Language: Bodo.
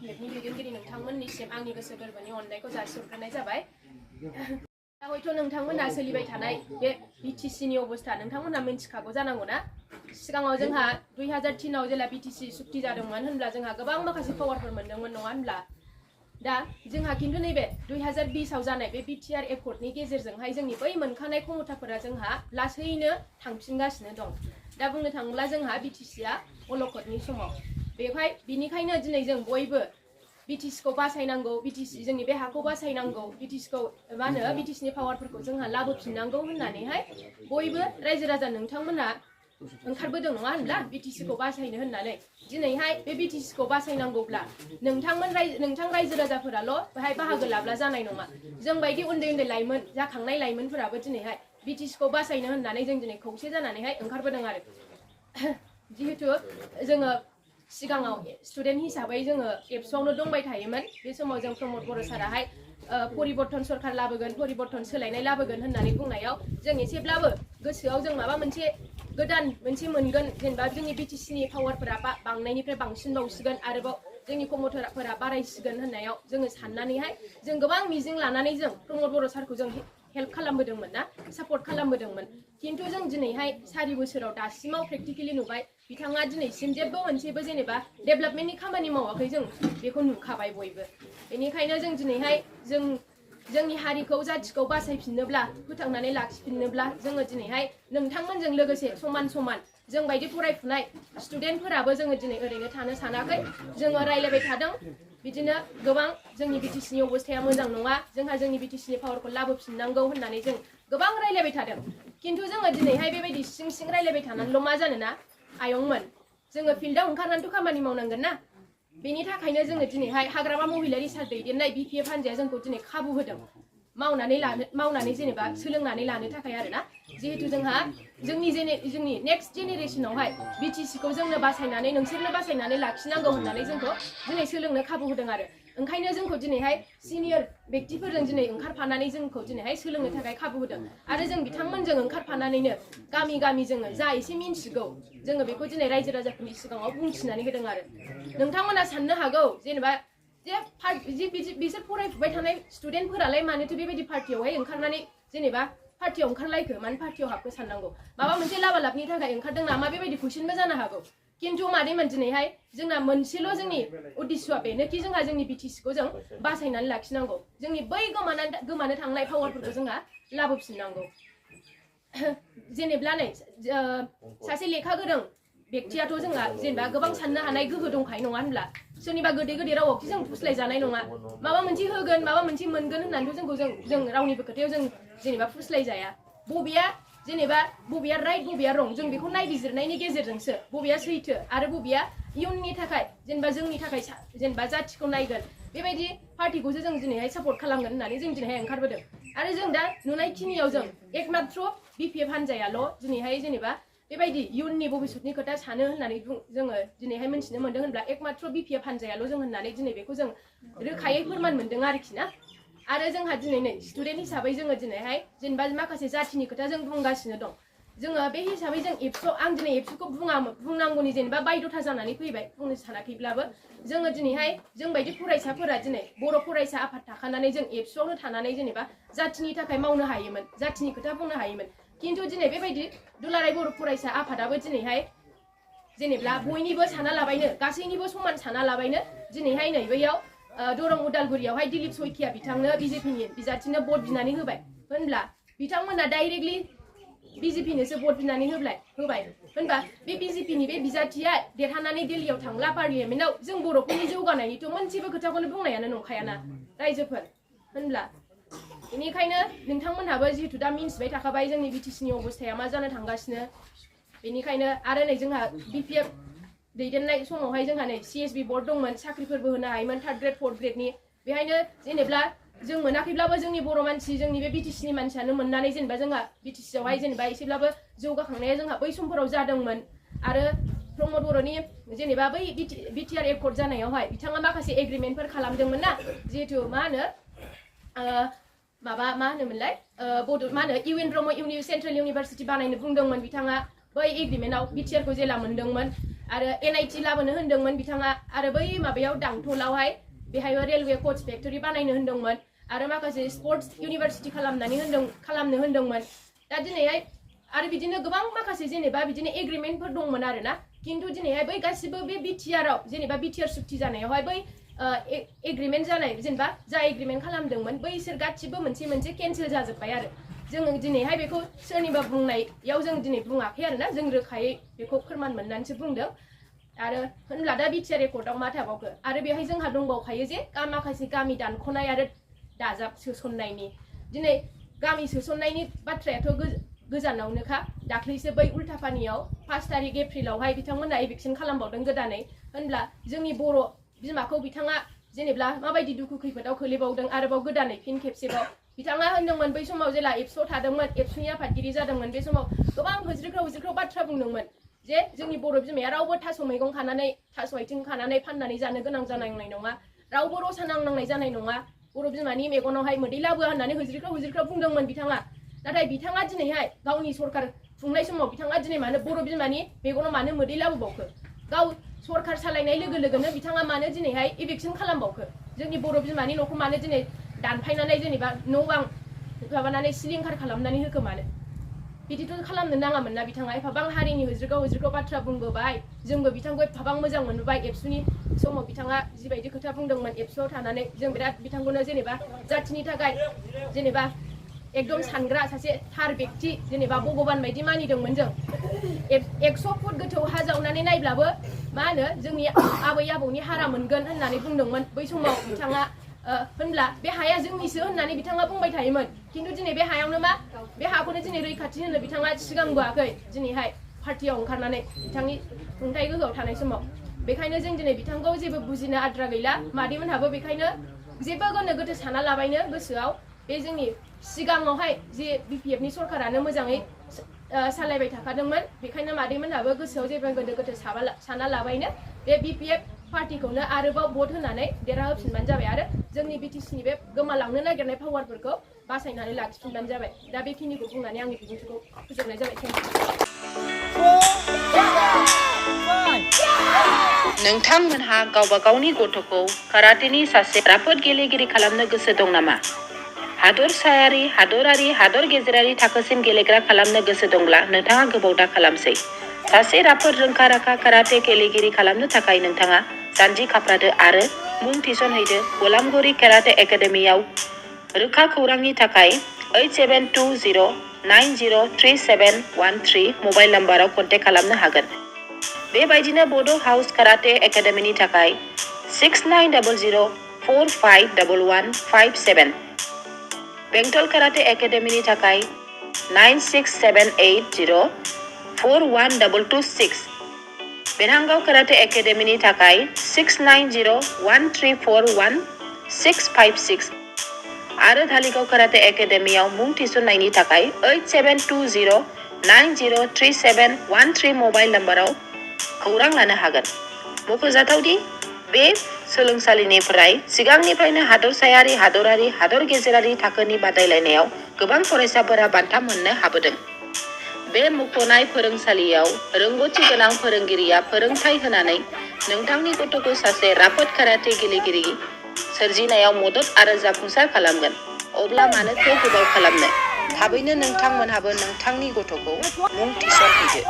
बिपिएफनि दैदेनगिरि नोंथांमोननिसिम आंनि गोसो गोरबोनि अननायखौ जासिहरग्रोनाय जाबाय। दा हयथ' नोंथांमोना सोलिबाय थानाय बे बिटिसिनि अबस्था नोंथांमोना मिन्थिखागौ जानांगौ ना। सिगाङाव जोंहा 2003 आव जेला बिटिसि सुक्ति जादोंमोन होनब्ला जोंहा गोबां माखासे पावारफोर मोनदोंमोन नङा होनब्ला। दा जोंहा खिन्थु नैबे 2020 आव जानाय बे बिटिआर एकर्डनि गेजेरजोंहाय जोंनि बै मोनखानाय क्षमताफोरा जोंहा लासैनो थांफिनगासिनो दं। दा बुंनो थाङोब्ला जोंहा बिटिसिआ अलखदनि समाव बेवहाय बिनिखायनो दिनै जों बयबो बिटिसिखौ बासायनांगौ, बिटिसि जोंनि बे हाखौ बासायनांगौ, बिटिसिखौ मा होनो बिटिसिनि पावारफोरखौ जोंहा लाबोफिननांगौ होननानैहाय बयबो रायजो राजा नोंथांमोना ओंखारबोदों नङा होनब्ला बिटिसिखौ बासायनो होननानै। दिनैहाय बे बिटिसिखौ बासायनांगौब्ला नोंथां रायजो राजाफोराल' बेहाय बाहागो लाब्ला जानाय नङा। जों बायदि उन्दै उन्दै लाइमोन जाखांनाय लाइमोनफोराबो दिनैहाय बिटिसिखौ बासायनो होननानै जों दिनै खौसे जानानैहाय ओंखारबोदों आरो। जिहेतु जोङो सिगाङाव स्टुडेन्ट हिसाबै जोङो एबसुआवनो दंबाय थायोमोन। बे समाव जों प्रमद बर' साराहाय परिबर्तन सरकार लाबोगोन, परिबर्तन सोलायनाय लाबोगोन होननानै बुंनायाव जों एसेब्लाबो गोसोआव जों माबा मोनसे गोदान मोनसे मोनगोन, जेनेबा जोंनि बिटिसिनि पावारफोरा बांनायनिफ्राय बांसिन बावसिगोन, आरोबाव जोंनि क्षमताफोरा बारायसिगोन होननायाव जोङो साननानैहाय जों गोबां मिजिं लानानै जों प्रमद बर' सारखौ जों हेल्प खालामबोदोंमोन ना, सापर्ट खालामबोदोंमोन। खिन्थु जों दिनैहाय 4 बोसोराव दासिमाव प्रेक्टिकेलि नुबाय बिथाङा दिनैसिम जेबो मोनसेबो जेनेबा डेभेलपमेन्टनि खामानि मावाखै, जों बेखौ नुखाबाय बयबो। बेनिखायनो जों दिनैहाय जोंनि हारिखौ जाथिखौ बासायफिननोब्ला फोथांनानै लाखिफिननोब्ला जोङो दिनैहाय नोंथांमोनजों लोगोसे समान समान जों बायदि फरायफुनाय स्टुडेन्टफोराबो जोङो दिनै ओरैनो थानो सानाखै। जोङो रायलायबाय थादों बिदिनो गोबां जोंनि बिटिसिनि अबस्थाया मोजां नङा, जोंहा जोंनि बिटिसिनि पावारखौ लाबोफिननांगौ होननानै जों गोबां रायलायबाय थादों। खिन्थु जोङो दिनैहाय बेबायदि सिं रायलायबाय थानानैल' मा जानोना आयंमोन, जोङो फिल्डआव ओंखारनानैथ' खामानि मावनांगोन ना। बेनि थाखायनो जोङो दिनैहाय हाग्रामा महिलारि सार दैदेननाय बिपिएफ हान्जाया जोंखौ दिनै खाबु होदों मावनानै जेनेबा सोलोंनानै लानो थाखाय आरोना। जिहेतु जोंहा जोंनि नेक्स्ट जेनेरेसनावहाय बिटिसिखौ जोंनो बासायनानै नोंसोरनो बासायनानै लाखिनांगौ होननानै जोंखौ दिनै सोलोंनो खाबु होदों आरो। ओंखायनो जोंखौ दिनैहाय सिनियर व्यक्तिफोरजों दिनै ओंखारफानानै जोंखौ दिनैहाय सोलोंनो थाखाय खाबु होदों। आरो जों बिथांमोनजों ओंखारफानानैनो गामि गामि जोङो जा एसे मिन्थिगौ जोङो बेखौ दिनै रायजो राजाफोरनि सिगाङाव बुंथिनानै होदों आरो। नोंथांमोना साननो हागौ जेनेबा बिसोर फरायफुबाय थानाय स्टुडेन्टफोरालाय मानोथो बेबायदि पार्टियावहाय ओंखारनानै जेनेबा पार्टियाव ओंखारलायखो, मानो पार्टियाव हाबखो साननांगौ। माबा मोनसे लाबालाबनि थाखाय ओंखारदों नामा बेबायदि कुइसनबो जानो हागौ। खिन्थु मादैमोन दिनैहाय जोंना मोनसेल' जोंनि उद्देश्यआ बेनोखि जोंहा जोंनि बिटिसिखौ जों बासायनानै लाखिनांगौ, जोंनि बै गोमानो थांनाय पावारफोरखौ जोंहा लाबोफिननांगौ। जेनेब्ला नै सासे लेखा गोरों व्यक्तियाथ' जोंहा जेनेबा गोबां साननो हानाय गोहो दंखायो नङा होनब्ला। सोरनिबा गोदै रावावखि जों फुस्लाय जानाय नङा, माबा मोनसे होगोन माबा मोनसे मोनगोन होननानैथ' जोंखौ जों रावनिबो खोथायाव जों जेनेबा फुस्लाय जाया। बबेया राइट बबेया रं जों बेखौ नायबिजिरनायनि गेजेरजोंसो बबेया सैथो आरो बबेया इयुननि थाखाय जेनेबा जोंनि थाखाय जेनेबा जाथिखौ नायगोन बेबायदि पार्टिखौसो जों दिनैहाय सापर्ट खालामगोन होननानै जों दिनैहाय ओंखारबोदों। आरो जों दा नुनायखिनियाव जों एकमात्र बिपिएफ हान्जायाल' दिनैहाय जेनेबा बेबायदि इयुननि भबिष्यतनि खोथा सानो होननानै जोङो दिनैहाय मिन्थिनो मोन्दों होनब्ला एकमात्र बिपिएफ हान्जायाल' जों होननानै दिनै बेखौ जों रोखायै फोरमान मोन्दों आरोखि ना। आरो जोंहा दिनै नै स्टुडेन्ट हिसाबै जोङो दिनैहाय जेनेबा माखासे जाथिनि खोथा जों बुंगासिनो दं। जोङो बे हिसाबै जों आं दिनै एबसुखौ बुंनांगौनि जेनेबा बायद'था जानानै फैबाय, बुंनो सानाखैब्लाबो जोङो दिनैहाय जों बायदि फरायसाफोरा दिनै बर' फरायसा आफाद थाखानानै जों एबसुआवनो थानानै जेनेबा जाथिनि थाखाय मावनो हायोमोन, जाथिनि खोथा बुंनो हायोमोन। खिन्थु दिनै बेबायदि दुलाराय बर' फरायसा आफादाबो दिनैहाय जेनेब्ला बयनिबो साना लाबायनो, गासैनिबो समान साना लाबायनो दिनैहाय नै बैयाव दरं उदालगुरियावहाय दिलीप सयखिया बिथांनो बिजेपिनि बिजाथिनो भट बिनानै होबाय होनब्ला बिथांमोना डाइरेक्टलि बिजेपिनोसो भट बिनानै होबाय होनबा बे बिजेपिनि बे बिजाथिया देरहानानै दिल्लीयाव थांला पार्लियामेन्टआव जों बर'फोरनि जौगानायनिथ' मोनसेबो खोथाखौनो बुंनायानो नंखायाना रायजोफोर होनब्ला। बेनिखायनो नोंथांमोनहाबो जिहेतु दा मिन्थिबाय थाखाबाय जोंनि बिटिसिनि अबस्थाया मा जानो थांगासिनो। बेनिखायनो आरो नै जोंहा बिपिएफ दैदेननाय समावहाय जोंहा नै सिएसबि बर्ड दंमोन, साख्रिफोरबो होनो हायोमोन 3rd ग्रेड 4th ग्रेडनि। बेहायनो जेनेब्ला जों मोनाखैब्लाबो जोंनि बर' मानसि जोंनि बे बिटिसिनि मानसियानो मोननानै जेनेबा जोंहा बिटिसियावहाय जेनेबा एसेब्लाबो जौगाखांनाया जोंहा बै समफोराव जादोंमोन। आरो प्रमद बर'नि जेनेबा बै बिटिआर एकर्ड जानायावहाय बिथाङा माखासे एग्रिमेन्टफोर खालामदोंमोन ना, जिहेतु मा होनो मा होनोमोनलाय मा होनो इउएन ब्रह्म सेन्ट्रेल इउनिभारसिटि बानायनो बुंदोंमोन बिथाङा बै एग्रिमेन्टआव बिटिआरखौ जेला मोनदोंमोन। आरो NIT लाबोनो होनदोंमोन बिथाङा आरो बै माबायाव दांथलावहाय बेहायबो रेलवे कोच फेक्टरि बानायनो होनदोंमोन आरो माखासे स्पर्ट्स इउनिभारसिटि खालामनो होनदोंमोन दा दिनैहाय आरो बिदिनो गोबां माखासे जेनेबा बिदिनो एग्रिमेन्टफोर दंमोन आरोना किन्तु दिनैहाय बै गासिबो बे बिटिआरआव जेनेबा बिटिआर सुक्ति जानायावहाय बै एग्रिमेन्ट जानाय जेनेबा जा एग्रिमेन्ट खालामदोंमोन बैसोर गासिबो मोनसे केन्सेल जाजोब्बाय आरो जों दिनैहाय बेखौ सोरनिबा बुंनायाव जों दिनै बुङाखै आरोना जों रोखायै बेखौ फोरमान मोननानैसो बुंदों आरो होनब्ला दा बिटिआर रेकर्डआव मा थाबावखो आरो बेहाय जोंहा दंबावखायो जे माखासे गामि दानख'नाय आरो दाजाब सोसननायनि दिनै गामि सोसननायनि बाथ्रायाथ' गोजानावनोखा दाख्लैसो बै उल्टापानियाव 5 तारिख एप्रिलावहाय बिथांमोना इभिक्सन खालामबावदों गोदानै होनब्ला जोंनि बर' बिमाखौ बिथाङा जेनेबा माबायदि दुखु खैफोदाव खोलैबावदों आरोबाव गोदानै फिन खेबसेबाव बिथाङा होनदोंमोन बै समाव जेला एबसुआव थादोंमोन एबसुनि आफादगिरि जादोंमोन बे समाव गोबां होज्रिख्राव बाथ्रा बुंदोंमोन जे जोंनि बर' बिमाया रावबो थास' मैगं खानानै थास' आथिं खानानै फाननानै जानो गोनां जानाय नङा रावबो रसा नांनांनाय जानाय नङा बर' बिमानि मेगनावहाय मोदै लाबोआ होननानै होज्रिख्राव बुंदोंमोन बिथाङा नाथाय बिथाङा दिनैहाय गावनि सरकार खुंनाय समाव बिथाङा दिनै मानो बर' बिमानि मेगनाव मानो मोदै लाबोबावखो गाव सरकार सालायनाय लोगो लोगोनो बिथाङा मानो दिनैहाय इभिक्सन खालामबावखो जोंनि बर' बिमानि न'खौ मानो दिनै दानफायनानै जेनेबा न' बां माबानानै सिलिंखार खालामनानै होखो मानो बिदिथ' खालामनो नाङामोन ना बिथाङा एफाबां हारिनि होज्रिख्राव बाथ्रा बुंबोबाय जोंबो बिथांखौ एफाबां मोजां मोनबोबाय एबसुनि समाव बिथाङा जिबायदि खोथा बुंदोंमोन एबसुआव थानानै जों बिराद बिथांखौनो जेनेबा जाथिनि थाखाय जेनेबा एकदम सानग्रा सासे थार व्यक्ति जेनेबा भगबान बायदि मानिदोंमोन जों 100 फुट गोथौ हा जावनानै नायब्लाबो मा होनो जोंनि आबै आबौनि हारा मोनगोन होननानै बुंदोंमोन बै समाव बिथाङा होनब्ला बे हाया जोंनिसो होननानै बिथाङा बुंबाय थायोमोन किन्तु दिनै बे हायावनो मा बे हाखौनो दिनै रैखाथि होनो बिथाङा सिगांबोआखै दिनैहाय पार्टियाव ओंखारनानै बिथांनि खुंथाय गोहोआव थानाय समाव बेखायनो जों दिनै बिथांखौ जेबो बुजिनो आद्रा गैला मादैमोनहाबो बेखायनो जेबो गोनो गोथो साना लाबायनो गोसोआव बे जोंनि सिगाङावहाय जे बिपिएफनि सरकारानो मोजाङै सालायबाय थाखादोंमोन बेखायनो मादैमोनहाबो गोसोआव जेबो गोनो गोथो साना लाबायनो बे बिपिएफ पार्टिखौनो आरोबाव भट होनानै देरहाहोफिनबानो जाबाय आरो जोंनि बिटिसिनि बे गोमालांनो नागिरनाय पावारफोरखौ बासायनानै लाखिफिनबानो जाबाय दा बेखिनिखौ बुंनानै आंनि बिबुंथिखौ फोजोबनाय जाबाय नोंथांमोनहा गावबा गावनि गथ'खौ काराटेनि सासे राफोद गेलेगिरि खालामनो गोसो दं नामा? हादरसायारि, हादरारि, हादर गेजेरारि थाखोसिम गेलेग्रा खालामनो गोसो दंब्ला नोंथाङा गोबाव दा खालामसै। सासे राफोद रोंखा-राखा काराटे गेलेगिरि खालामनो थाखाय नोंथाङा जानजि खाफ्रादो आरो मुं थिसनहैदो गलामगुरि काराटे एकाडेमियाव। रोखा खौरांनि थाखाय 8720903713 मबाइल नाम्बाराव कन्टेक्ट खालामनो हागोन। बेबायदिनो बड' हाउस काराटे एकाडेमिनि थाखाय 6900451157, बेंटल काराटे एकाडेमिनि थाखाय 9678041226, बेरहांगाव काराटे एकाडेमिनि थाखाय 6901341656 आरो धालिगाव काराटे एकाडेमियाव मुं थिसननायनि थाखाय 8720903713 मबाइल नाम्बाराव खौरां लानो हागोन। मख'जाथावदि बे सोलोंसालिनिफ्राय सिगांनिफ्रायनो हादरसायारि, हादरारि, हादर गेजेरारि थाखोनि बादायलायनायाव गोबां फरायसाफोरा बान्था मोननो हाबोदों। बे मुंख'नाय फोरोंसालियाव रोंग'थि गोनां फोरोंगिरिया फोरोंथाय होनानै नोंथांनि गथ'खौ सासे राफोद काराटे गेलेगिरि सोरजिनायाव मदद आरो जाफुंसार खालामगोन। अब्ला मानोथो गोबाव खालामनो? थाबैनो नोंथांमोनहाबो नोंथांनि गथ'खौ मुं थिसनहैदो।